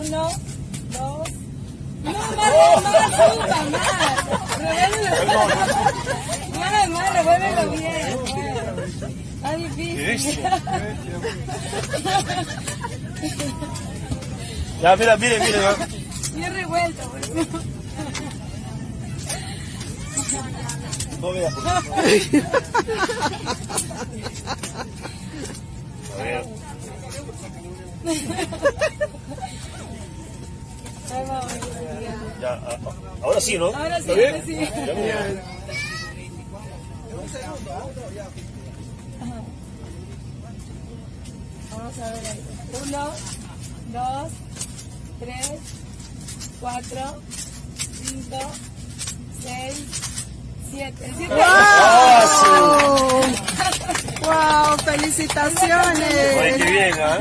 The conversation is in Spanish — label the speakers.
Speaker 1: 1, 2. No, más, suba, más. Más, revuélvelo bien. Está difícil.
Speaker 2: Ya, mira.
Speaker 1: Bien revuelto, por eso.
Speaker 2: No veas. A ver.
Speaker 1: Ahí vamos.
Speaker 2: Ya, ahora sí, ¿no?
Speaker 1: Ahora sí,
Speaker 2: ¿Está bien?
Speaker 1: ahora sí.
Speaker 2: Ya, muy bien.
Speaker 1: Vamos a ver ahí. 1, 2, 3, 4, 5, 6, 7.
Speaker 3: ¡Wow! ¡Felicitaciones!
Speaker 2: Oye, qué bien, ¿ah?